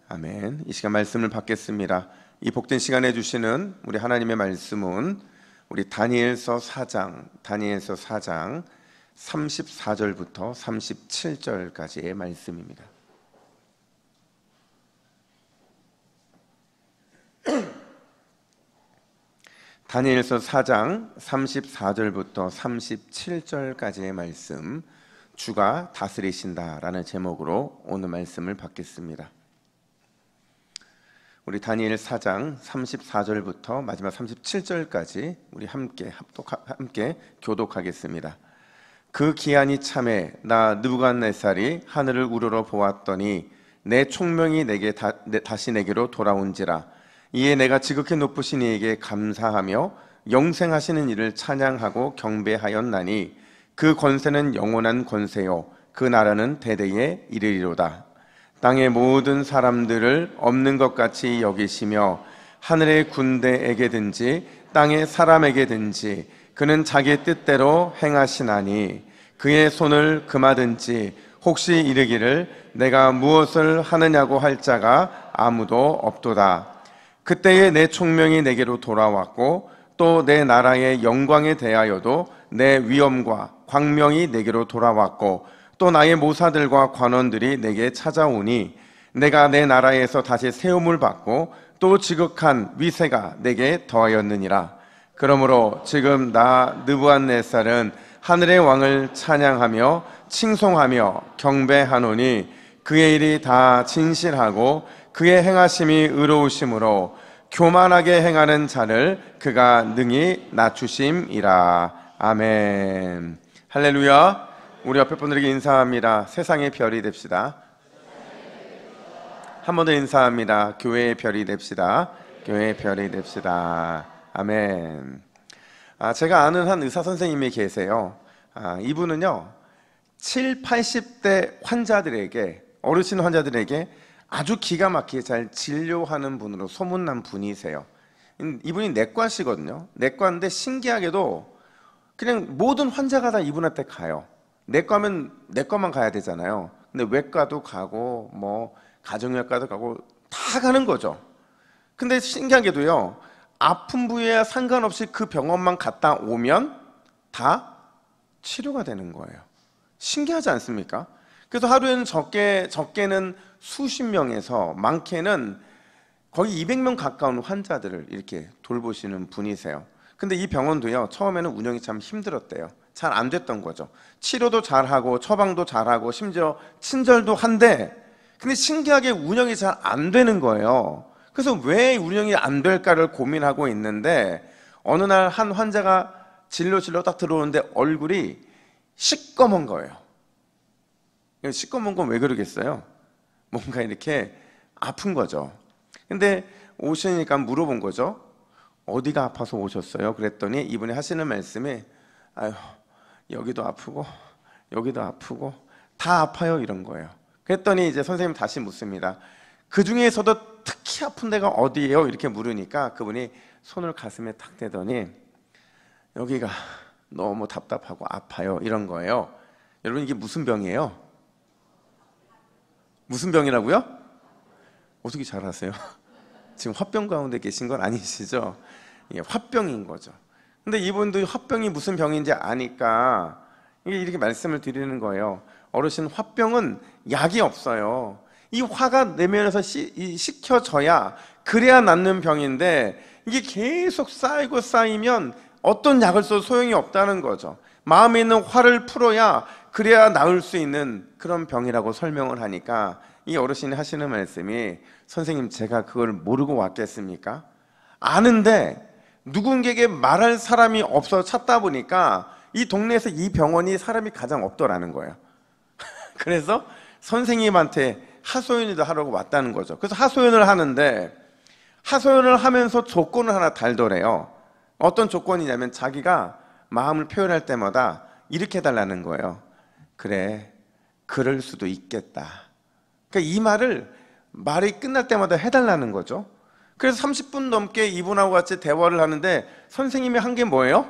아멘. 이 시간 말씀을 받겠습니다. 이 복된 시간에 주시는 우리 하나님의 말씀은 우리 다니엘서 4장 34절부터 37절까지의 말씀입니다. 다니엘서 4장 34절부터 37절까지의 말씀, 주가 다스리신다라는 제목으로 오늘 말씀을 받겠습니다. 우리 다니엘 4장 34절부터 마지막 37절까지 우리 함께 교독하겠습니다. 그 기한이 참에 나 느부갓네살이 하늘을 우러러 보았더니 내 총명이 다시 내게로 돌아온지라. 이에 내가 지극히 높으신 이에게 감사하며 영생하시는 이를 찬양하고 경배하였나니 그 권세는 영원한 권세요 그 나라는 대대에 이르리로다. 땅의 모든 사람들을 없는 것 같이 여기시며 하늘의 군대에게든지 땅의 사람에게든지 그는 자기 뜻대로 행하시나니 그의 손을 금하든지 혹시 이르기를 내가 무엇을 하느냐고 할 자가 아무도 없도다. 그때에 내 총명이 내게로 돌아왔고 또 내 나라의 영광에 대하여도 내 위엄과 광명이 내게로 돌아왔고 또 나의 모사들과 관원들이 내게 찾아오니 내가 내 나라에서 다시 세움을 받고 또 지극한 위세가 내게 더하였느니라. 그러므로 지금 나 느부갓네살은 하늘의 왕을 찬양하며 칭송하며 경배하노니 그의 일이 다 진실하고 그의 행하심이 의로우심으로 교만하게 행하는 자를 그가 능히 낮추심이라. 아멘. 할렐루야. 우리 옆에 분들에게 인사합니다. 세상의 별이 됩시다. 한 번 더 인사합니다. 교회의 별이 됩시다. 교회의 별이 됩시다. 아멘. 제가 아는 한 의사 선생님이 계세요. 이분은요 7, 80대 환자들에게, 어르신 환자들에게 아주 기가 막히게 잘 진료하는 분으로 소문난 분이세요. 이분이 내과시거든요. 내과인데 신기하게도 그냥 모든 환자가 다 이분한테 가요. 내과면 내과만 가야 되잖아요. 근데 외과도 가고 뭐 가정의학과도 가고 다 가는 거죠. 근데 신기하게도요 아픈 부위에 상관없이 그 병원만 갔다 오면 다 치료가 되는 거예요. 신기하지 않습니까? 그래서 하루에는 적게는 수십 명에서 많게는 거의 200명 가까운 환자들을 이렇게 돌보시는 분이세요. 근데 이 병원도요 처음에는 운영이 참 힘들었대요. 잘 안 됐던 거죠. 치료도 잘하고 처방도 잘하고 심지어 친절도 한데, 근데 신기하게 운영이 잘 안 되는 거예요. 그래서 왜 운영이 안 될까를 고민하고 있는데 어느 날 한 환자가 진료실로 딱 들어오는데 얼굴이 시꺼먼 거예요. 시꺼먼 건 왜 그러겠어요? 뭔가 이렇게 아픈 거죠. 근데 오시니까 물어본 거죠. 어디가 아파서 오셨어요? 그랬더니 이분이 하시는 말씀이 아유 여기도 아프고 여기도 아프고 다 아파요 이런 거예요. 그랬더니 이제 선생님 다시 묻습니다. 그 중에서도 특히 아픈 데가 어디예요? 이렇게 물으니까 그분이 손을 가슴에 탁 대더니 여기가 너무 답답하고 아파요 이런 거예요. 여러분 이게 무슨 병이에요? 무슨 병이라고요? 어떻게 잘 아세요? 지금 화병 가운데 계신 건 아니시죠? 이게 화병인 거죠. 근데 이분도 화병이 무슨 병인지 아니까 이렇게 말씀을 드리는 거예요. 어르신, 화병은 약이 없어요. 이 화가 내면에서 식혀져야 그래야 낫는 병인데 이게 계속 쌓이고 쌓이면 어떤 약을 써도 소용이 없다는 거죠. 마음에 있는 화를 풀어야 그래야 나을 수 있는 그런 병이라고 설명을 하니까 이 어르신이 하시는 말씀이 선생님 제가 그걸 모르고 왔겠습니까? 아는데 누군가에게 말할 사람이 없어 찾다 보니까 이 동네에서 이 병원이 사람이 가장 없더라는 거예요. 그래서 선생님한테 하소연이도 하려고 왔다는 거죠. 그래서 하소연을 하는데 하소연을 하면서 조건을 하나 달더래요. 어떤 조건이냐면 자기가 마음을 표현할 때마다 이렇게 해달라는 거예요. 그래, 그럴 수도 있겠다. 그러니까 이 말이 끝날 때마다 해달라는 거죠. 그래서 30분 넘게 이분하고 같이 대화를 하는데 선생님이 한 게 뭐예요?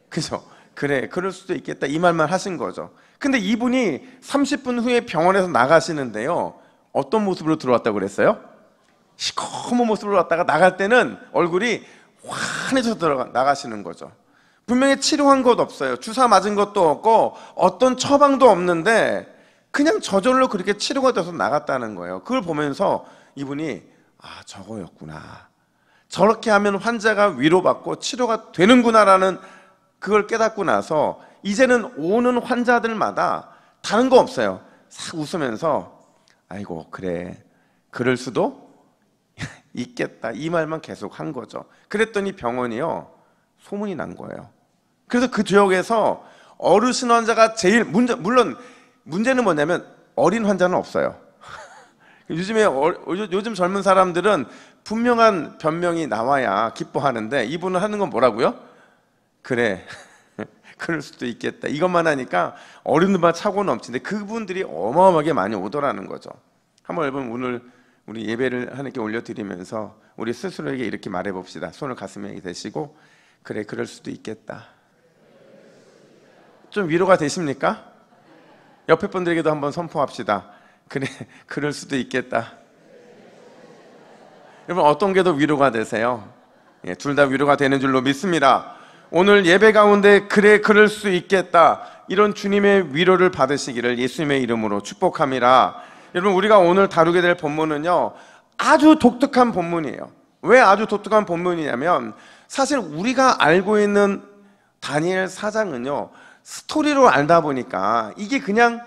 그죠? 그래, 그럴 수도 있겠다 이 말만 하신 거죠. 근데 이분이 30분 후에 병원에서 나가시는데요 어떤 모습으로 들어왔다고 그랬어요? 시커먼 모습으로 왔다가 나갈 때는 얼굴이 환해져서 나가시는 거죠. 분명히 치료한 것 없어요. 주사 맞은 것도 없고 어떤 처방도 없는데 그냥 저절로 그렇게 치료가 돼서 나갔다는 거예요. 그걸 보면서 이분이 저거였구나, 저렇게 하면 환자가 위로받고 치료가 되는구나라는 그걸 깨닫고 나서 이제는 오는 환자들마다 다른 거 없어요. 싹 웃으면서 아이고 그래, 그럴 수도 있겠다, 이 말만 계속 한 거죠. 그랬더니 병원이요, 소문이 난 거예요. 그래서 그 지역에서 어르신 환자가 제일 물론 문제는 뭐냐면 어린 환자는 없어요. 요즘 젊은 사람들은 분명한 변명이 나와야 기뻐하는데 이분은 하는 건 뭐라고요? 그래 그럴 수도 있겠다, 이것만 하니까 어른들만 차고 넘치는데 그분들이 어마어마하게 많이 오더라는 거죠. 한번 여러분 오늘 우리 예배를 하나님께 올려드리면서 우리 스스로에게 이렇게 말해봅시다. 손을 가슴에 대시고 그래, 그럴 수도 있겠다. 좀 위로가 되십니까? 옆에 분들에게도 한번 선포합시다. 그래, 그럴 수도 있겠다. 여러분 어떤 게 더 위로가 되세요? 둘 다 위로가 되는 줄로 믿습니다. 오늘 예배 가운데 그래, 그럴 수 있겠다, 이런 주님의 위로를 받으시기를 예수님의 이름으로 축복합니다. 여러분 우리가 오늘 다루게 될 본문은요, 아주 독특한 본문이에요. 왜 아주 독특한 본문이냐면 사실 우리가 알고 있는 다니엘 4장은요 스토리로 알다 보니까 이게 그냥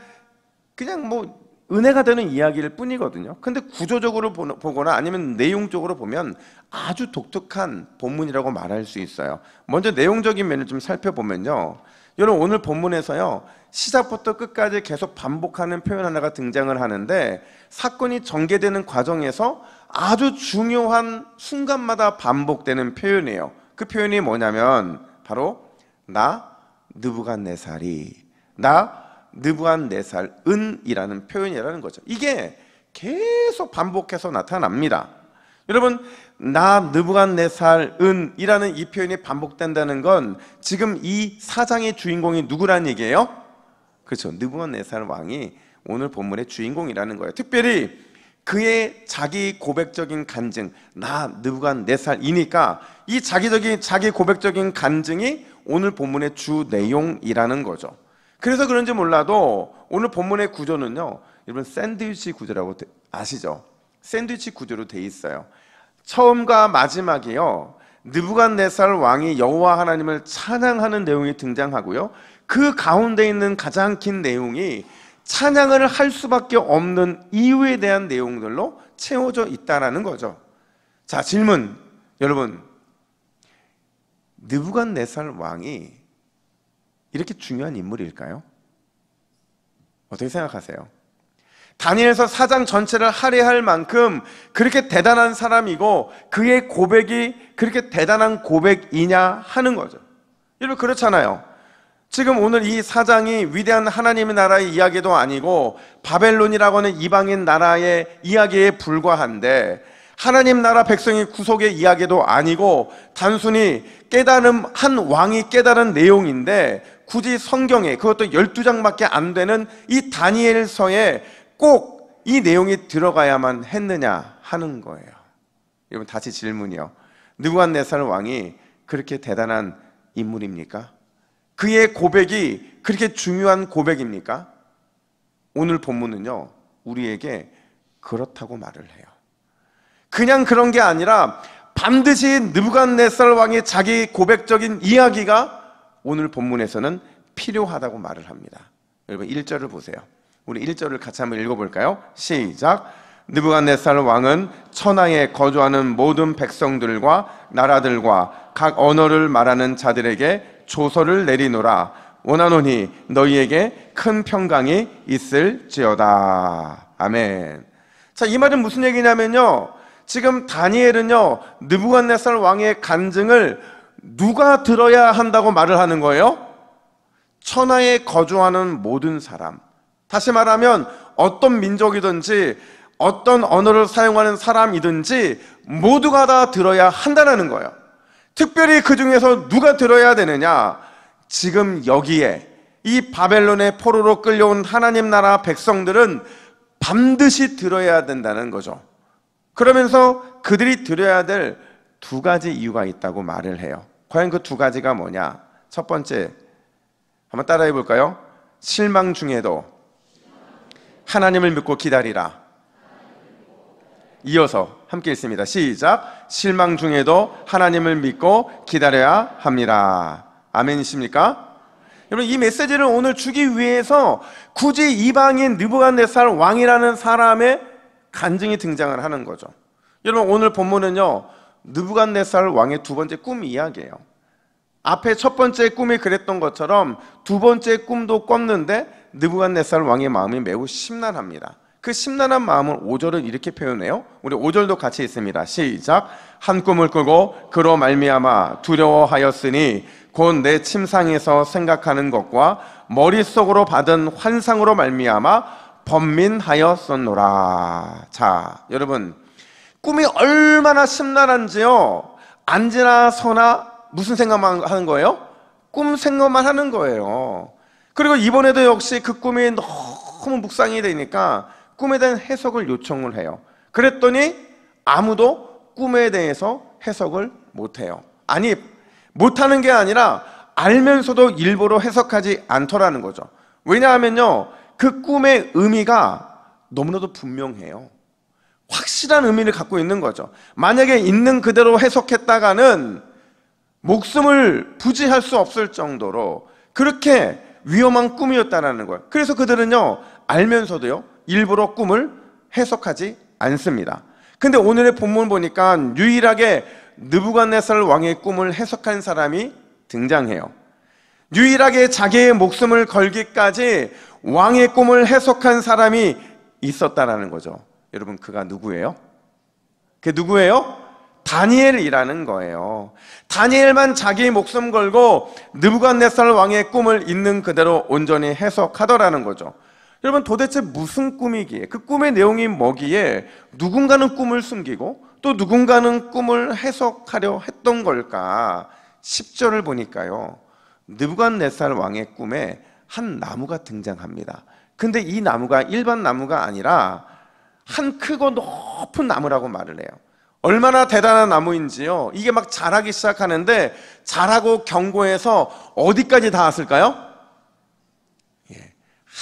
뭐 은혜가 되는 이야기일 뿐이거든요. 근데 구조적으로 보거나 아니면 내용적으로 보면 아주 독특한 본문이라고 말할 수 있어요. 먼저 내용적인 면을 좀 살펴보면요, 여러분 오늘 본문에서요 시작부터 끝까지 계속 반복하는 표현 하나가 등장을 하는데 사건이 전개되는 과정에서 아주 중요한 순간마다 반복되는 표현이에요. 그 표현이 뭐냐면 바로 나 느부갓네살은이라는 표현이라는 거죠. 이게 계속 반복해서 나타납니다. 여러분 나 느부갓네살은이라는 이 표현이 반복된다는 건 지금 이 사장의 주인공이 누구란 얘기예요? 그렇죠, 느부갓네살 왕이 오늘 본문의 주인공이라는 거예요. 특별히 그의 자기 고백적인 간증, 나 느부갓네살이니까 이 자기 고백적인 간증이 오늘 본문의 주 내용이라는 거죠. 그래서 그런지 몰라도 오늘 본문의 구조는요, 여러분 샌드위치 구조라고 아시죠? 샌드위치 구조로 돼 있어요. 처음과 마지막이요, 느부갓네살 왕이 여호와 하나님을 찬양하는 내용이 등장하고요, 그 가운데 있는 가장 긴 내용이 찬양을 할 수밖에 없는 이유에 대한 내용들로 채워져 있다는 거죠. 자, 질문. 여러분 느부갓네살 왕이 이렇게 중요한 인물일까요? 어떻게 생각하세요? 다니엘서 4장 전체를 할애할 만큼 그렇게 대단한 사람이고 그의 고백이 그렇게 대단한 고백이냐 하는 거죠. 여러분 그렇잖아요. 지금 오늘 이 4장이 위대한 하나님의 나라의 이야기도 아니고 바벨론이라고 하는 이방인 나라의 이야기에 불과한데 하나님 나라 백성의 구속의 이야기도 아니고 단순히 한 왕이 깨달은 내용인데 굳이 성경에 그것도 12장밖에 안 되는 이 다니엘서에 꼭 이 내용이 들어가야만 했느냐 하는 거예요. 여러분 다시 질문이요. 느부갓네살 왕이 그렇게 대단한 인물입니까? 그의 고백이 그렇게 중요한 고백입니까? 오늘 본문은요 우리에게 그렇다고 말을 해요. 그냥 그런 게 아니라 반드시 느부갓네살 왕의 자기 고백적인 이야기가 오늘 본문에서는 필요하다고 말을 합니다. 여러분 1절을 보세요. 우리 1절을 같이 한번 읽어볼까요? 시작. 느부갓네살 왕은 천하에 거주하는 모든 백성들과 나라들과 각 언어를 말하는 자들에게 조서를 내리노라. 원하노니 너희에게 큰 평강이 있을지어다. 아멘. 자, 이 말은 무슨 얘기냐면요, 지금 다니엘은요 느부갓네살 왕의 간증을 누가 들어야 한다고 말을 하는 거예요? 천하에 거주하는 모든 사람, 다시 말하면 어떤 민족이든지 어떤 언어를 사용하는 사람이든지 모두가 다 들어야 한다는 거예요. 특별히 그 중에서 누가 들어야 되느냐? 지금 여기에 이 바벨론의 포로로 끌려온 하나님 나라 백성들은 반드시 들어야 된다는 거죠. 그러면서 그들이 들어야 될 두 가지 이유가 있다고 말을 해요. 과연 그 두 가지가 뭐냐? 첫 번째, 한번 따라해 볼까요? 실망 중에도 하나님을 믿고 기다리라. 이어서 함께 읽습니다. 시작. 실망 중에도 하나님을 믿고 기다려야 합니다. 아멘이십니까? 여러분, 이 메시지를 오늘 주기 위해서 굳이 이방인 느부갓네살 왕이라는 사람의 간증이 등장을 하는 거죠. 여러분, 오늘 본문은요, 느부갓네살 왕의 두 번째 꿈 이야기예요. 앞에 첫 번째 꿈이 그랬던 것처럼 두 번째 꿈도 꿨는데 느부갓네살 왕의 마음이 매우 심란합니다. 그 심란한 마음을 5절은 이렇게 표현해요. 우리 5절도 같이 있습니다. 시작. 한 꿈을 꾸고 그로 말미암아 두려워하였으니 곧 내 침상에서 생각하는 것과 머릿속으로 받은 환상으로 말미암아 번민하였었노라. 자, 여러분, 꿈이 얼마나 심란한지요. 앉으나 서나 무슨 생각만 하는 거예요? 꿈 생각만 하는 거예요. 그리고 이번에도 역시 그 꿈이 너무 묵상이 되니까 꿈에 대한 해석을 요청을 해요. 그랬더니 아무도 꿈에 대해서 해석을 못해요. 아니, 못하는 게 아니라 알면서도 일부러 해석하지 않더라는 거죠. 왜냐하면요, 그 꿈의 의미가 너무나도 분명해요. 확실한 의미를 갖고 있는 거죠. 만약에 있는 그대로 해석했다가는 목숨을 부지할 수 없을 정도로 그렇게 위험한 꿈이었다는 거예요. 그래서 그들은요, 알면서도요, 일부러 꿈을 해석하지 않습니다. 근데 오늘의 본문 보니까 유일하게 느부갓네살 왕의 꿈을 해석한 사람이 등장해요. 유일하게 자기의 목숨을 걸기까지 왕의 꿈을 해석한 사람이 있었다라는 거죠. 여러분, 그가 누구예요? 그게 누구예요? 다니엘이라는 거예요. 다니엘만 자기의 목숨 걸고 느부갓네살 왕의 꿈을 있는 그대로 온전히 해석하더라는 거죠. 여러분, 도대체 무슨 꿈이기에, 그 꿈의 내용이 뭐기에 누군가는 꿈을 숨기고 또 누군가는 꿈을 해석하려 했던 걸까? 10절을 보니까요, 느부갓네살 왕의 꿈에 한 나무가 등장합니다. 근데 이 나무가 일반 나무가 아니라 한 크고 높은 나무라고 말을 해요. 얼마나 대단한 나무인지요, 이게 막 자라기 시작하는데 자라고 경고해서 어디까지 닿았을까요?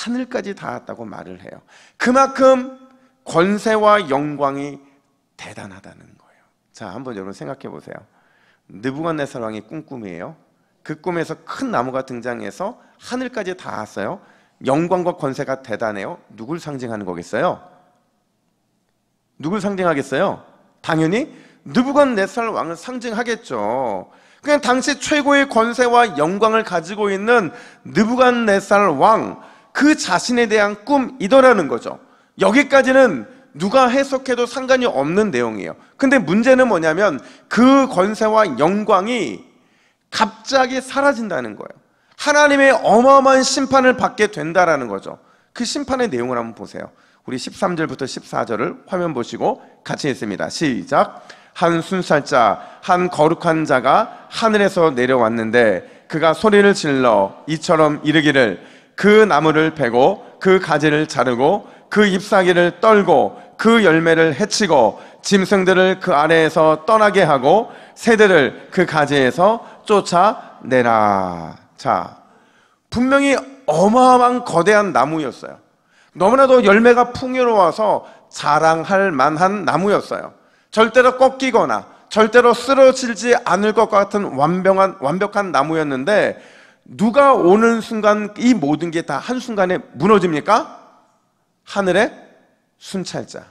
하늘까지 닿았다고 말을 해요. 그만큼 권세와 영광이 대단하다는 거예요. 자, 한번 여러분 생각해 보세요. 느부갓네살 왕의 꿈이에요. 그 꿈에서 큰 나무가 등장해서 하늘까지 닿았어요. 영광과 권세가 대단해요. 누굴 상징하는 거겠어요? 누굴 상징하겠어요? 당연히 느부갓네살 왕을 상징하겠죠. 그냥 당시 최고의 권세와 영광을 가지고 있는 느부갓네살 왕, 그 자신에 대한 꿈이더라는 거죠. 여기까지는 누가 해석해도 상관이 없는 내용이에요. 근데 문제는 뭐냐면 그 권세와 영광이 갑자기 사라진다는 거예요. 하나님의 어마어마한 심판을 받게 된다라는 거죠. 그 심판의 내용을 한번 보세요. 우리 13절부터 14절을 화면 보시고 같이 읽습니다. 시작. 한 순살자, 한 거룩한 자가 하늘에서 내려왔는데 그가 소리를 질러 이처럼 이르기를, 그 나무를 베고 그 가지를 자르고 그 잎사귀를 떨고 그 열매를 해치고 짐승들을 그 아래에서 떠나게 하고 새들을 그 가지에서 쫓아내라. 자, 분명히 어마어마한 거대한 나무였어요. 너무나도 열매가 풍요로워서 자랑할 만한 나무였어요. 절대로 꺾이거나 절대로 쓰러지지 않을 것 같은 완벽한 나무였는데 누가 오는 순간 이 모든 게 다 한순간에 무너집니까? 하늘의 순찰자,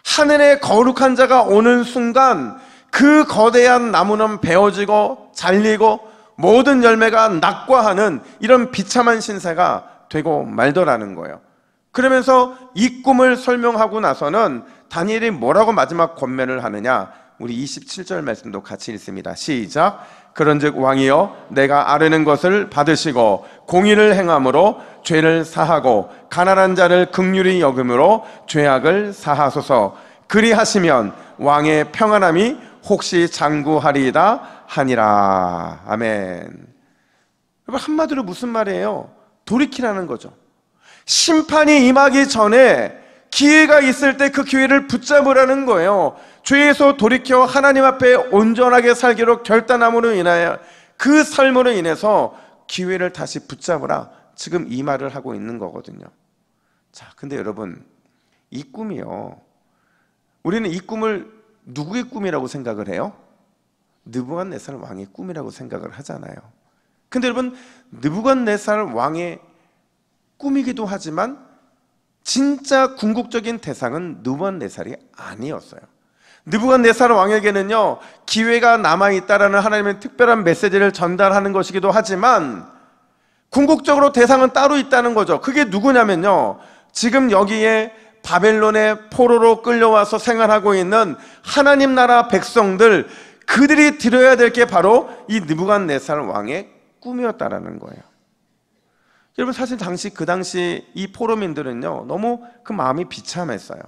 하늘의 거룩한 자가 오는 순간 그 거대한 나무는 베어지고 잘리고 모든 열매가 낙과하는 이런 비참한 신세가 되고 말더라는 거예요. 그러면서 이 꿈을 설명하고 나서는 다니엘이 뭐라고 마지막 권면을 하느냐, 우리 27절 말씀도 같이 읽습니다. 시작. 그런즉 왕이여, 내가 아뢰는 것을 받으시고 공의를 행함으로 죄를 사하고 가난한 자를 긍휼히 여김으로 죄악을 사하소서. 그리하시면 왕의 평안함이 혹시 장구하리이다 하니라. 아멘. 한마디로 무슨 말이에요? 돌이키라는 거죠. 심판이 임하기 전에 기회가 있을 때 그 기회를 붙잡으라는 거예요. 죄에서 돌이켜 하나님 앞에 온전하게 살기로 결단함으로 인하여 그 삶으로 인해서 기회를 다시 붙잡으라. 지금 이 말을 하고 있는 거거든요. 자, 근데 여러분, 이 꿈이요, 우리는 이 꿈을 누구의 꿈이라고 생각을 해요? 느부갓네살 왕의 꿈이라고 생각을 하잖아요. 근데 여러분, 느부갓네살 왕의 꿈이기도 하지만 진짜 궁극적인 대상은 느부갓네살이 아니었어요. 느부갓네살 왕에게는요, 기회가 남아있다라는 하나님의 특별한 메시지를 전달하는 것이기도 하지만 궁극적으로 대상은 따로 있다는 거죠. 그게 누구냐면요, 지금 여기에 바벨론의 포로로 끌려와서 생활하고 있는 하나님 나라 백성들, 그들이 드려야 될 게 바로 이 느부갓네살 왕의 꿈이었다라는 거예요. 여러분, 사실 그 당시 이 포로민들은요, 너무 그 마음이 비참했어요.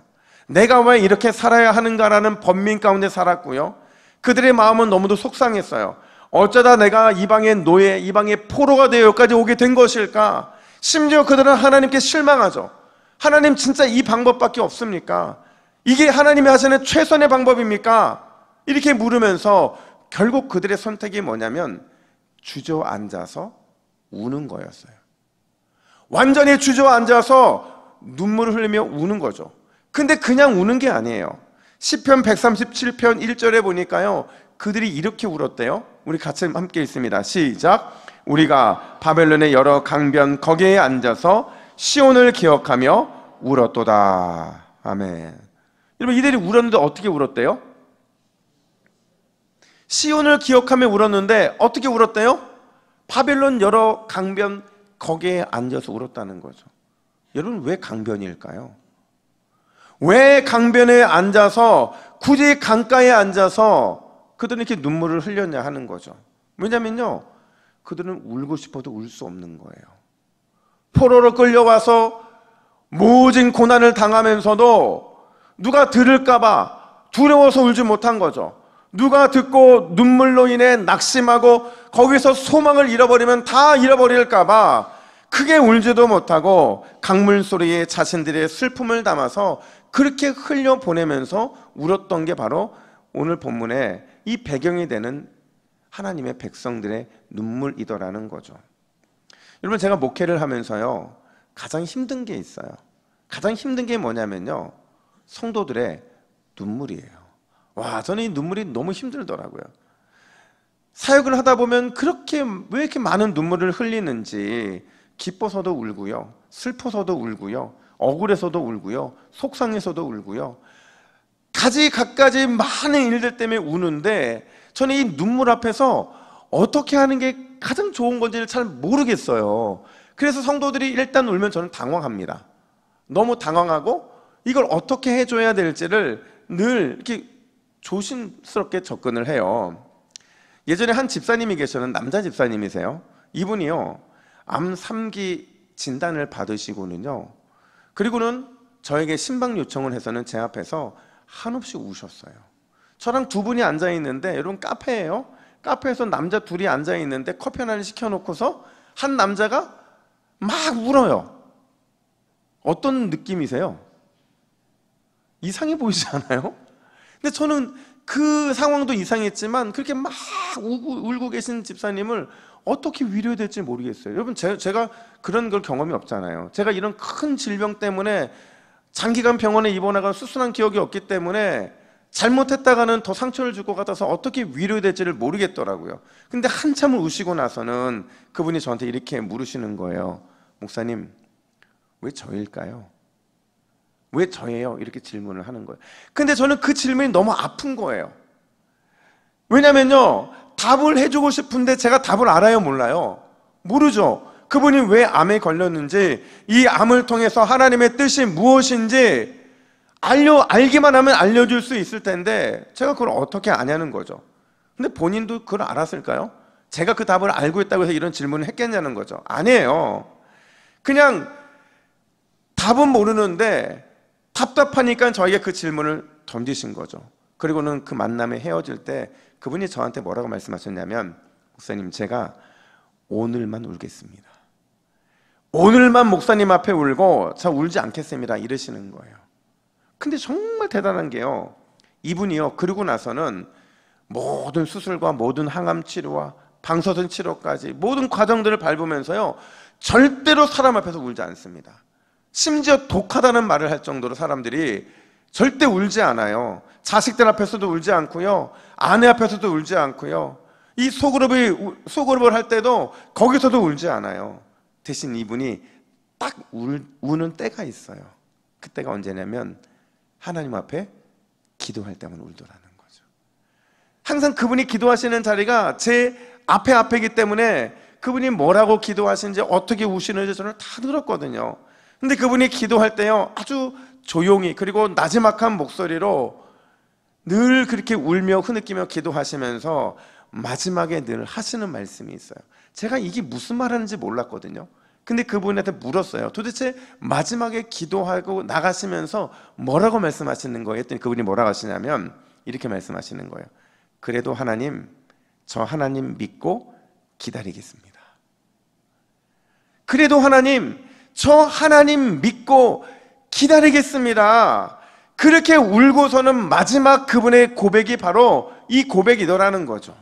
내가 왜 이렇게 살아야 하는가라는 번민 가운데 살았고요, 그들의 마음은 너무도 속상했어요. 어쩌다 내가 이방의 노예, 이방의 포로가 되어 여기까지 오게 된 것일까? 심지어 그들은 하나님께 실망하죠. 하나님, 진짜 이 방법밖에 없습니까? 이게 하나님이 하시는 최선의 방법입니까? 이렇게 물으면서 결국 그들의 선택이 뭐냐면 주저앉아서 우는 거였어요. 완전히 주저앉아서 눈물을 흘리며 우는 거죠. 근데 그냥 우는 게 아니에요. 시편 137편 1절에 보니까요, 그들이 이렇게 울었대요. 우리 같이 함께 읽습니다. 시작. 우리가 바벨론의 여러 강변 거기에 앉아서 시온을 기억하며 울었도다. 아멘. 여러분, 이들이 울었는데 어떻게 울었대요? 시온을 기억하며 울었는데 어떻게 울었대요? 바벨론 여러 강변 거기에 앉아서 울었다는 거죠. 여러분, 왜 강변일까요? 왜 강변에 앉아서, 굳이 강가에 앉아서 그들은 이렇게 눈물을 흘렸냐 하는 거죠. 왜냐면요, 그들은 울고 싶어도 울 수 없는 거예요. 포로로 끌려와서 모진 고난을 당하면서도 누가 들을까봐 두려워서 울지 못한 거죠. 누가 듣고 눈물로 인해 낙심하고 거기서 소망을 잃어버리면 다 잃어버릴까봐 크게 울지도 못하고 강물 소리에 자신들의 슬픔을 담아서 그렇게 흘려보내면서 울었던 게 바로 오늘 본문의 이 배경이 되는 하나님의 백성들의 눈물이더라는 거죠. 여러분, 제가 목회를 하면서요, 가장 힘든 게 있어요. 가장 힘든 게 뭐냐면요, 성도들의 눈물이에요. 와, 저는 이 눈물이 너무 힘들더라고요. 사역을 하다 보면 그렇게 왜 이렇게 많은 눈물을 흘리는지, 기뻐서도 울고요, 슬퍼서도 울고요, 억울해서도 울고요, 속상해서도 울고요, 가지각가지 많은 일들 때문에 우는데 저는 이 눈물 앞에서 어떻게 하는 게 가장 좋은 건지를 잘 모르겠어요. 그래서 성도들이 일단 울면 저는 당황합니다. 너무 당황하고 이걸 어떻게 해줘야 될지를 늘 이렇게 조심스럽게 접근을 해요. 예전에 한 집사님이 계셨는, 남자 집사님이세요. 이분이요, 암 3기 진단을 받으시고는요, 그리고는 저에게 신방 요청을 해서는 제 앞에서 한없이 우셨어요. 저랑 두 분이 앉아있는데, 여러분 카페예요. 카페에서 남자 둘이 앉아있는데 커피 하나를 시켜놓고서 한 남자가 막 울어요. 어떤 느낌이세요? 이상해 보이지 않아요? 근데 저는 그 상황도 이상했지만 그렇게 막 울고 계신 집사님을 어떻게 위로해야 될지 모르겠어요. 여러분, 제가 그런 걸 경험이 없잖아요. 제가 이런 큰 질병 때문에 장기간 병원에 입원하고 수술한 기억이 없기 때문에 잘못했다가는 더 상처를 줄 것 같아서 어떻게 위로해야 될지를 모르겠더라고요. 근데 한참을 우시고 나서는 그분이 저한테 이렇게 물으시는 거예요. 목사님, 왜 저일까요? 왜 저예요? 이렇게 질문을 하는 거예요. 근데 저는 그 질문이 너무 아픈 거예요. 왜냐면요, 답을 해주고 싶은데 제가 답을 알아요, 몰라요? 모르죠. 그분이 왜 암에 걸렸는지, 이 암을 통해서 하나님의 뜻이 무엇인지 알기만 하면 알려줄 수 있을 텐데 제가 그걸 어떻게 아냐는 거죠. 근데 본인도 그걸 알았을까요? 제가 그 답을 알고 있다고 해서 이런 질문을 했겠냐는 거죠. 아니에요. 그냥 답은 모르는데 답답하니까 저에게 그 질문을 던지신 거죠. 그리고는 그 만남에 헤어질 때 그분이 저한테 뭐라고 말씀하셨냐면, 목사님, 제가 오늘만 울겠습니다. 오늘만 목사님 앞에 울고 저 울지 않겠습니다. 이러시는 거예요. 근데 정말 대단한 게요, 이분이요 그러고 나서는 모든 수술과 모든 항암 치료와 방사선 치료까지 모든 과정들을 밟으면서요 절대로 사람 앞에서 울지 않습니다. 심지어 독하다는 말을 할 정도로 사람들이 절대 울지 않아요. 자식들 앞에서도 울지 않고요, 아내 앞에서도 울지 않고요, 이 소그룹을 할 때도 거기서도 울지 않아요. 대신 이분이 딱 우는 때가 있어요. 그때가 언제냐면 하나님 앞에 기도할 때만 울더라는 거죠. 항상 그분이 기도하시는 자리가 제 앞이기 때문에 그분이 뭐라고 기도하시는지 어떻게 우시는지 저는 다 들었거든요. 근데 그분이 기도할 때요 아주 조용히 그리고 나지막한 목소리로 늘 그렇게 울며 흐느끼며 기도하시면서 마지막에 늘 하시는 말씀이 있어요. 제가 이게 무슨 말 하는지 몰랐거든요. 근데 그분한테 물었어요. 도대체 마지막에 기도하고 나가시면서 뭐라고 말씀하시는 거예요? 했더니 그분이 뭐라고 하시냐면 이렇게 말씀하시는 거예요. 그래도 하나님, 저 하나님 믿고 기다리겠습니다. 그래도 하나님, 저 하나님 믿고 기다리겠습니다. 그렇게 울고서는 마지막 그분의 고백이 바로 이 고백이더라는 거죠.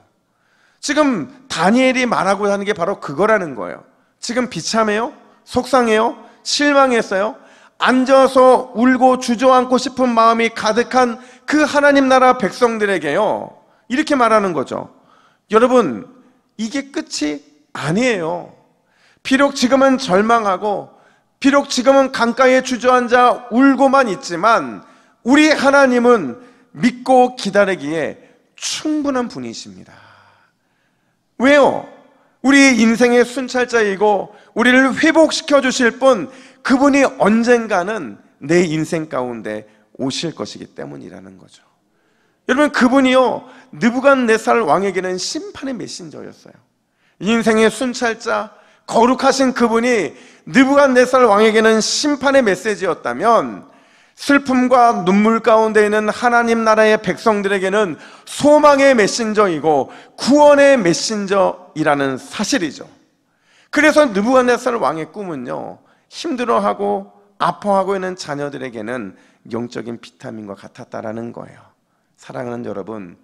지금 다니엘이 말하고 하는 게 바로 그거라는 거예요. 지금 비참해요? 속상해요? 실망했어요? 앉아서 울고 주저앉고 싶은 마음이 가득한 그 하나님 나라 백성들에게요 이렇게 말하는 거죠. 여러분, 이게 끝이 아니에요. 비록 지금은 절망하고 비록 지금은 강가에 주저앉아 울고만 있지만 우리 하나님은 믿고 기다리기에 충분한 분이십니다. 왜요? 우리 인생의 순찰자이고 우리를 회복시켜 주실 분, 그분이 언젠가는 내 인생 가운데 오실 것이기 때문이라는 거죠. 여러분, 그분이요 느부갓네살 왕에게는 심판의 메신저였어요. 인생의 순찰자, 거룩하신 그분이 느부갓네살 왕에게는 심판의 메시지였다면 슬픔과 눈물 가운데 있는 하나님 나라의 백성들에게는 소망의 메신저이고 구원의 메신저이라는 사실이죠. 그래서 느부갓네살 왕의 꿈은요 힘들어하고 아파하고 있는 자녀들에게는 영적인 비타민과 같았다라는 거예요. 사랑하는 여러분,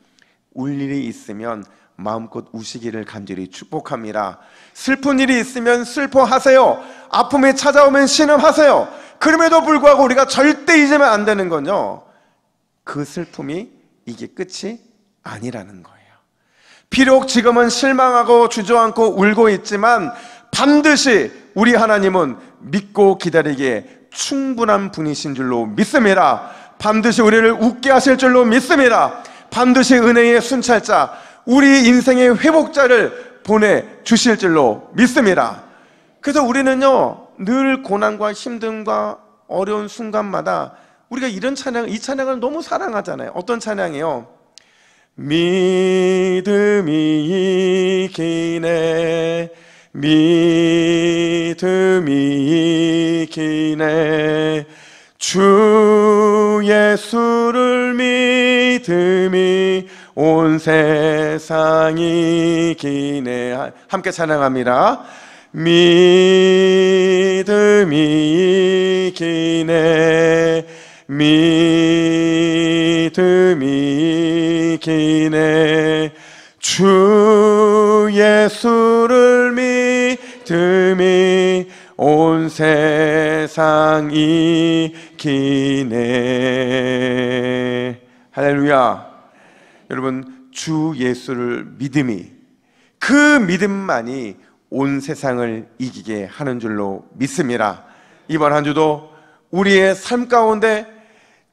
울 일이 있으면 마음껏 우시기를 간절히 축복합니다. 슬픈 일이 있으면 슬퍼하세요. 아픔이 찾아오면 신음하세요. 그럼에도 불구하고 우리가 절대 잊으면 안 되는 건요, 그 슬픔이 이게 끝이 아니라는 거예요. 비록 지금은 실망하고 주저앉고 울고 있지만 반드시 우리 하나님은 믿고 기다리기에 충분한 분이신 줄로 믿습니다. 반드시 우리를 웃게 하실 줄로 믿습니다. 반드시 은혜의 순찰자, 우리 인생의 회복자를 보내주실 줄로 믿습니다. 그래서 우리는요 늘 고난과 힘듦과 어려운 순간마다 우리가 이런 찬양, 이 찬양을 너무 사랑하잖아요. 어떤 찬양이에요? 믿음이 이기네, 믿음이 이기네, 주 예수를 믿음이 온 세상이 이기네. 함께 찬양합니다. 믿음이 이기네, 믿음이 이기네, 주 예수를 믿음이 온 세상이 이기네. 할렐루야. 여러분, 주 예수를 믿음이, 그 믿음만이 온 세상을 이기게 하는 줄로 믿습니다. 이번 한 주도 우리의 삶 가운데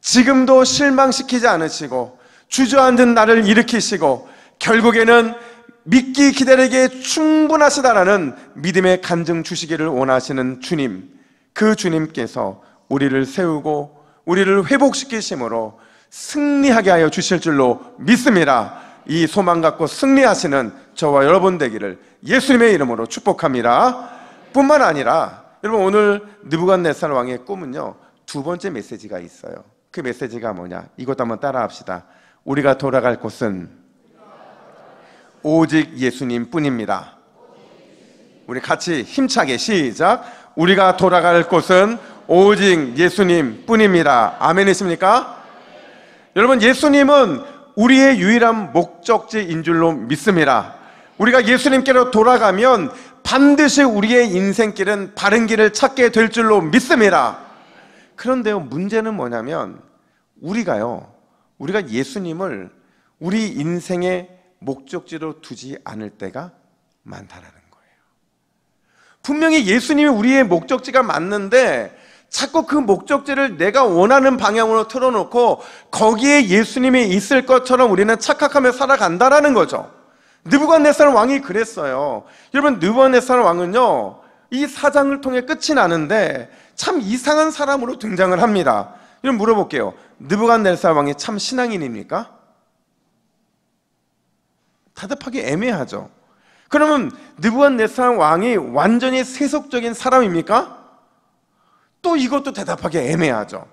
지금도 실망시키지 않으시고 주저앉은 나를 일으키시고 결국에는 믿기 기다리기에 충분하시다라는 믿음의 간증 주시기를 원하시는 주님, 그 주님께서 우리를 세우고 우리를 회복시키심으로 승리하게 하여 주실 줄로 믿습니다. 이 소망 갖고 승리하시는 저와 여러분 되기를 예수님의 이름으로 축복합니다. 뿐만 아니라 여러분, 오늘 느부갓네살 왕의 꿈은요 두 번째 메시지가 있어요. 그 메시지가 뭐냐? 이것도 한번 따라 합시다. 우리가 돌아갈 곳은 오직 예수님 뿐입니다. 우리 같이 힘차게 시작. 우리가 돌아갈 곳은 오직 예수님 뿐입니다. 아멘이십니까? 여러분, 예수님은 우리의 유일한 목적지인 줄로 믿습니다. 우리가 예수님께로 돌아가면 반드시 우리의 인생길은 바른 길을 찾게 될 줄로 믿습니다. 그런데요, 문제는 뭐냐면 우리가 예수님을 우리 인생의 목적지로 두지 않을 때가 많다라는 거예요. 분명히 예수님이 우리의 목적지가 맞는데 자꾸 그 목적지를 내가 원하는 방향으로 틀어놓고 거기에 예수님이 있을 것처럼 우리는 착각하며 살아간다라는 거죠. 느부갓네살 왕이 그랬어요. 여러분, 느부갓네살 왕은요, 이 사장을 통해 끝이 나는데 참 이상한 사람으로 등장을 합니다. 여러분, 물어볼게요. 느부갓네살 왕이 참 신앙인입니까? 대답하기 애매하죠. 그러면 느부갓네살 왕이 완전히 세속적인 사람입니까? 또 이것도 대답하기 애매하죠.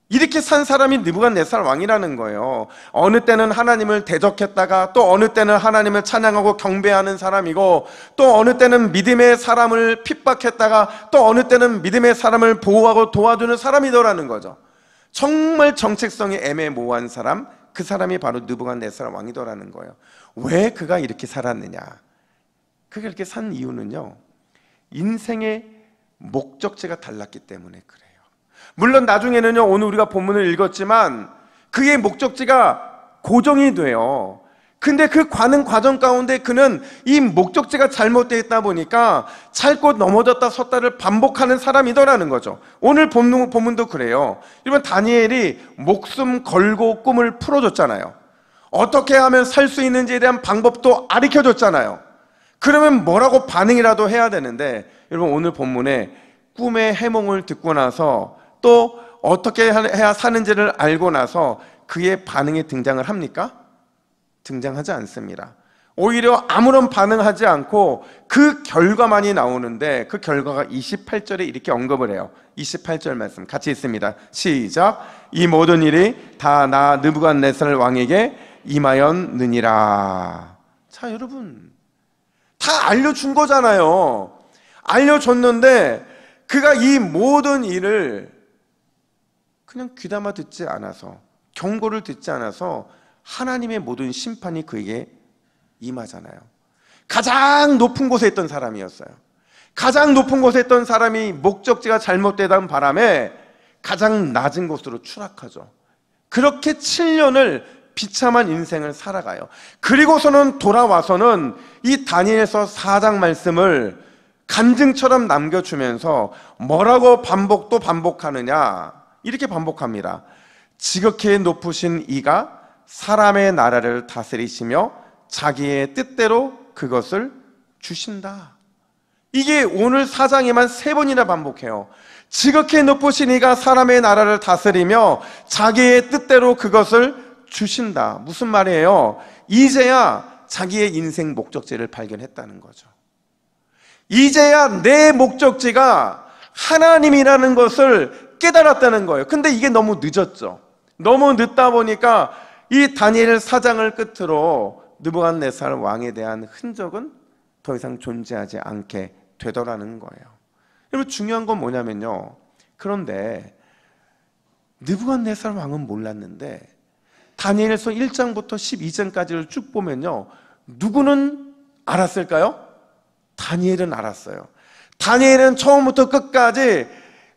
이렇게 산 사람이 느부갓네살 왕이라는 거예요. 어느 때는 하나님을 대적했다가 또 어느 때는 하나님을 찬양하고 경배하는 사람이고 또 어느 때는 믿음의 사람을 핍박했다가 또 어느 때는 믿음의 사람을 보호하고 도와주는 사람이더라는 거죠. 정말 정체성이 애매모호한 사람, 그 사람이 바로 느부갓네살 왕이더라는 거예요. 왜 그가 이렇게 살았느냐? 그가 이렇게 산 이유는요, 인생의 목적지가 달랐기 때문에 그래요. 물론 나중에는요, 오늘 우리가 본문을 읽었지만 그의 목적지가 고정이 돼요. 근데 그 가는 과정 가운데 그는 이 목적지가 잘못되어 있다 보니까 잘못 넘어졌다 섰다를 반복하는 사람이더라는 거죠. 오늘 본문도 그래요. 여러분, 다니엘이 목숨 걸고 꿈을 풀어줬잖아요. 어떻게 하면 살 수 있는지에 대한 방법도 가르쳐줬잖아요. 그러면 뭐라고 반응이라도 해야 되는데, 여러분, 오늘 본문에 꿈의 해몽을 듣고 나서 또 어떻게 해야 사는지를 알고 나서 그의 반응이 등장을 합니까? 등장하지 않습니다. 오히려 아무런 반응하지 않고 그 결과만이 나오는데, 그 결과가 28절에 이렇게 언급을 해요. 28절 말씀 같이 읽습니다. 시작. 이 모든 일이 다 나 느부갓네살 왕에게 임하였느니라. 자, 여러분, 다 알려준 거잖아요. 알려줬는데 그가 이 모든 일을 그냥 귀담아 듣지 않아서, 경고를 듣지 않아서 하나님의 모든 심판이 그에게 임하잖아요. 가장 높은 곳에 있던 사람이었어요. 가장 높은 곳에 있던 사람이 목적지가 잘못되던 바람에 가장 낮은 곳으로 추락하죠. 그렇게 7년을 비참한 인생을 살아가요. 그리고서는 돌아와서는 이 다니엘서 4장 말씀을 간증처럼 남겨주면서 뭐라고 반복 또 반복하느냐, 이렇게 반복합니다. 지극히 높으신 이가 사람의 나라를 다스리시며 자기의 뜻대로 그것을 주신다. 이게 오늘 4장에만 3번이나 반복해요. 지극히 높으신 이가 사람의 나라를 다스리며 자기의 뜻대로 그것을 주신다. 무슨 말이에요? 이제야 자기의 인생 목적지를 발견했다는 거죠. 이제야 내 목적지가 하나님이라는 것을 깨달았다는 거예요. 근데 이게 너무 늦었죠. 너무 늦다 보니까 이 다니엘 4장을 끝으로 느부갓네살 왕에 대한 흔적은 더 이상 존재하지 않게 되더라는 거예요. 여러분, 중요한 건 뭐냐면요, 그런데 느부갓네살 왕은 몰랐는데 다니엘서 1장부터 12장까지를 쭉 보면요, 누구는 알았을까요? 다니엘은 알았어요. 다니엘은 처음부터 끝까지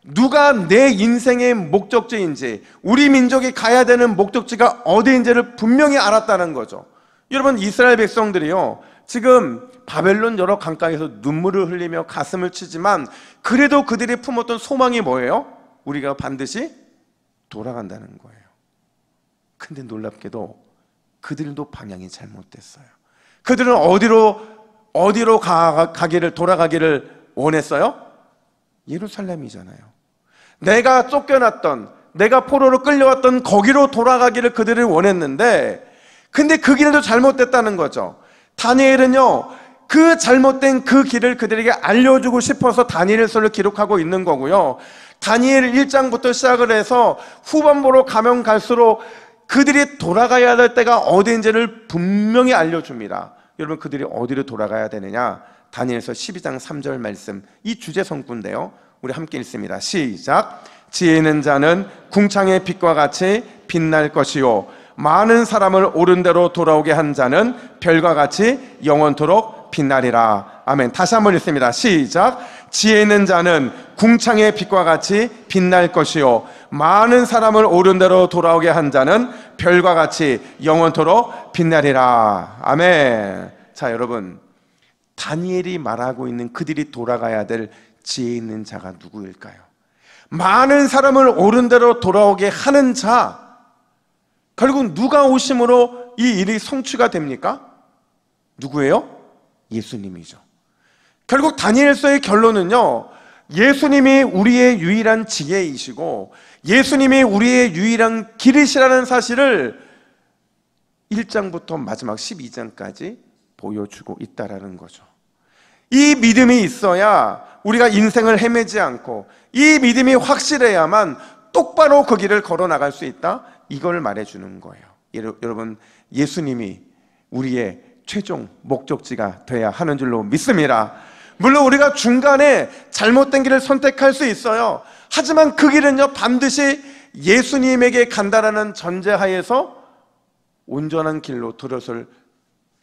누가 내 인생의 목적지인지, 우리 민족이 가야 되는 목적지가 어디인지를 분명히 알았다는 거죠. 여러분, 이스라엘 백성들이요, 지금 바벨론 여러 강가에서 눈물을 흘리며 가슴을 치지만 그래도 그들이 품었던 소망이 뭐예요? 우리가 반드시 돌아간다는 거예요. 근데 놀랍게도 그들도 방향이 잘못됐어요. 그들은 어디로 돌아가기를 원했어요? 예루살렘이잖아요. 내가 쫓겨났던, 내가 포로로 끌려왔던 거기로 돌아가기를 그들이 원했는데, 근데 그 길도 잘못됐다는 거죠. 다니엘은요, 그 잘못된 그 길을 그들에게 알려주고 싶어서 다니엘서를 기록하고 있는 거고요. 다니엘 1장부터 시작을 해서 후반부로 가면 갈수록 그들이 돌아가야 될 때가 어디인지를 분명히 알려줍니다. 여러분, 그들이 어디로 돌아가야 되느냐? 다니엘서 12장 3절 말씀, 이 주제 성구인데요, 우리 함께 읽습니다. 시작. 지혜 있는 자는 궁창의 빛과 같이 빛날 것이요 많은 사람을 옳은 대로 돌아오게 한 자는 별과 같이 영원토록 빛나리라. 아멘. 다시 한번 읽습니다. 시작. 지혜 있는 자는 궁창의 빛과 같이 빛날 것이요 많은 사람을 옳은 대로 돌아오게 한 자는 별과 같이 영원토록 빛나리라. 아멘. 자, 여러분, 다니엘이 말하고 있는 그들이 돌아가야 될 지혜 있는 자가 누구일까요? 많은 사람을 옳은 대로 돌아오게 하는 자. 결국 누가 오심으로 이 일이 성취가 됩니까? 누구예요? 예수님이죠. 결국 다니엘서의 결론은요, 예수님이 우리의 유일한 지혜이시고 예수님이 우리의 유일한 길이시라는 사실을 1장부터 마지막 12장까지 보여주고 있다라는 거죠. 이 믿음이 있어야 우리가 인생을 헤매지 않고, 이 믿음이 확실해야만 똑바로 그 길을 걸어 나갈 수 있다, 이걸 말해주는 거예요. 여러분, 예수님이 우리의 최종 목적지가 돼야 하는 줄로 믿습니다. 물론 우리가 중간에 잘못된 길을 선택할 수 있어요. 하지만 그 길은요, 반드시 예수님에게 간다라는 전제하에서 온전한 길로 들어설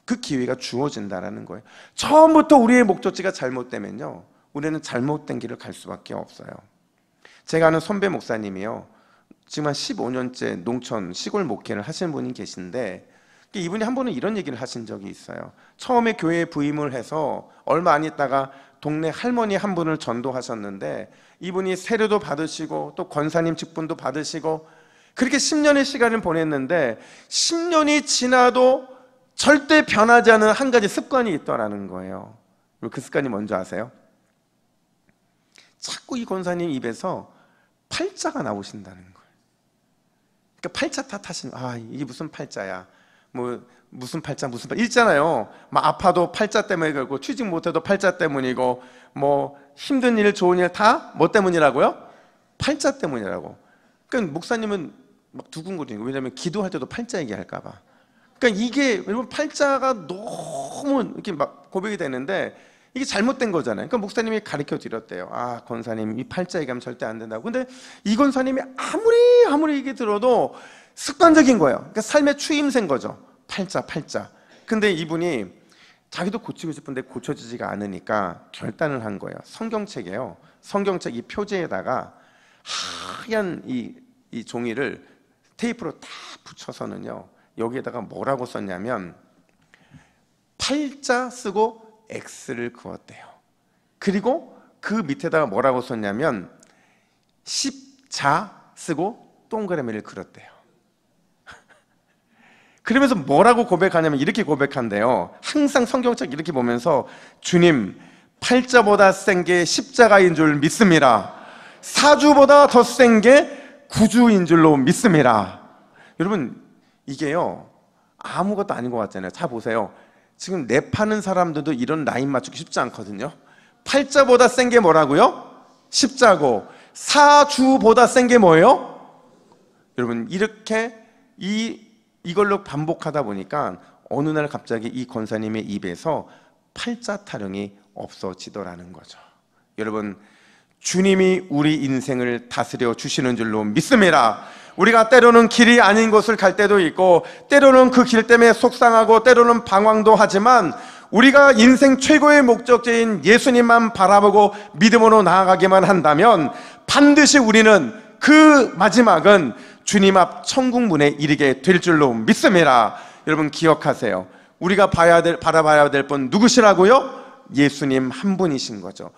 그 기회가 주어진다라는 거예요. 처음부터 우리의 목적지가 잘못되면요, 우리는 잘못된 길을 갈 수밖에 없어요. 제가 아는 선배 목사님이요, 지금 한 15년째 농촌 시골 목회를 하시는 분이 계신데, 이분이 한 번은 이런 얘기를 하신 적이 있어요. 처음에 교회에 부임을 해서 얼마 안 있다가 동네 할머니 한 분을 전도하셨는데, 이분이 세례도 받으시고 또 권사님 직분도 받으시고 그렇게 10년의 시간을 보냈는데, 10년이 지나도 절대 변하지 않은 한 가지 습관이 있더라는 거예요. 그 습관이 뭔지 아세요? 자꾸 이 권사님 입에서 팔자가 나오신다는 거예요. 그러니까 팔자 탓하시는, 이게 무슨 팔자야, 무슨 팔자 있잖아요. 막 아파도 팔자 때문에 그렇고, 취직 못해도 팔자 때문이고, 힘든 일 좋은 일 다 뭐 때문이라고요? 팔자 때문이라고. 그러니까 목사님은 막 두근거리는 거예요. 왜냐하면 기도할 때도 팔자 얘기할까 봐. 그러니까 이게 여러분, 팔자가 너무 이렇게 막 고백이 되는데 이게 잘못된 거잖아요. 그러니까 목사님이 가르쳐 드렸대요. 권사님, 이 팔자 얘기하면 절대 안 된다고. 근데 이 권사님이 아무리 얘기 들어도 습관적인 거예요. 그러니까 삶의 추임새인 거죠. 팔자. 근데 이분이 자기도 고치고 싶은데 고쳐지지가 않으니까 결단을 한 거예요. 성경책이에요. 성경책 이 표지에다가 하얀 이 종이를 테이프로 딱 붙여서는요, 여기에다가 뭐라고 썼냐면 팔자 쓰고 X를 그었대요. 그리고 그 밑에다가 뭐라고 썼냐면 십자 쓰고 동그라미를 그렸대요. 그러면서 뭐라고 고백하냐면 이렇게 고백한대요. 항상 성경책 이렇게 보면서, 주님, 팔자보다 센 게 십자가인 줄 믿습니다. 사주보다 더 센 게 구주인 줄로 믿습니다. 여러분, 이게요, 아무것도 아닌 것 같잖아요. 자, 보세요. 지금 랩 하는 사람들도 이런 라인 맞추기 쉽지 않거든요. 팔자보다 센 게 뭐라고요? 십자고, 사주보다 센 게 뭐예요? 여러분, 이렇게 이걸로 반복하다 보니까 어느 날 갑자기 이 권사님의 입에서 팔자 타령이 없어지더라는 거죠. 여러분, 주님이 우리 인생을 다스려 주시는 줄로 믿습니다. 우리가 때로는 길이 아닌 곳을 갈 때도 있고, 때로는 그 길 때문에 속상하고, 때로는 방황도 하지만, 우리가 인생 최고의 목적지인 예수님만 바라보고 믿음으로 나아가기만 한다면 반드시 우리는 그 마지막은 주님 앞 천국 문에 이르게 될 줄로 믿습니다. 여러분, 기억하세요. 우리가 바라봐야 될 분 누구시라고요? 예수님 한 분이신 거죠.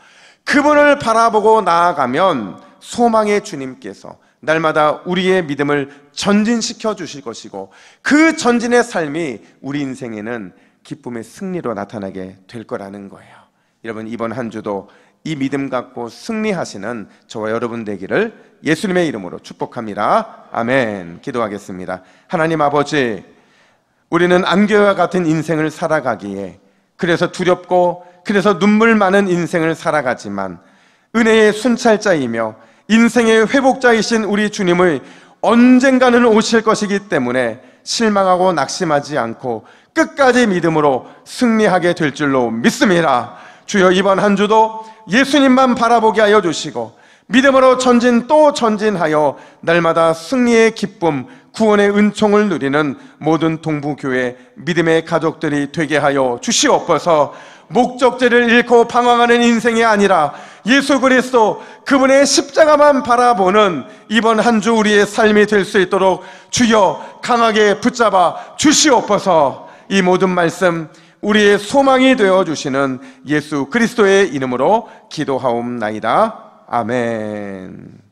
그분을 바라보고 나아가면 소망의 주님께서 날마다 우리의 믿음을 전진시켜 주실 것이고, 그 전진의 삶이 우리 인생에는 기쁨의 승리로 나타나게 될 거라는 거예요. 여러분, 이번 한 주도 이 믿음 갖고 승리하시는 저와 여러분 되기를 예수님의 이름으로 축복합니다. 아멘. 기도하겠습니다. 하나님 아버지, 우리는 안개와 같은 인생을 살아가기에, 그래서 두렵고 그래서 눈물 많은 인생을 살아가지만, 은혜의 순찰자이며 인생의 회복자이신 우리 주님의 언젠가는 오실 것이기 때문에 실망하고 낙심하지 않고 끝까지 믿음으로 승리하게 될 줄로 믿습니다. 주여, 이번 한 주도 예수님만 바라보게 하여 주시고 믿음으로 전진 또 전진하여 날마다 승리의 기쁨, 구원의 은총을 누리는 모든 동부교회 믿음의 가족들이 되게 하여 주시옵소서. 목적지를 잃고 방황하는 인생이 아니라 예수 그리스도 그분의 십자가만 바라보는 이번 한 주 우리의 삶이 될 수 있도록 주여 강하게 붙잡아 주시옵소서. 이 모든 말씀 우리의 소망이 되어 주시는 예수 그리스도의 이름으로 기도하옵나이다. 아멘.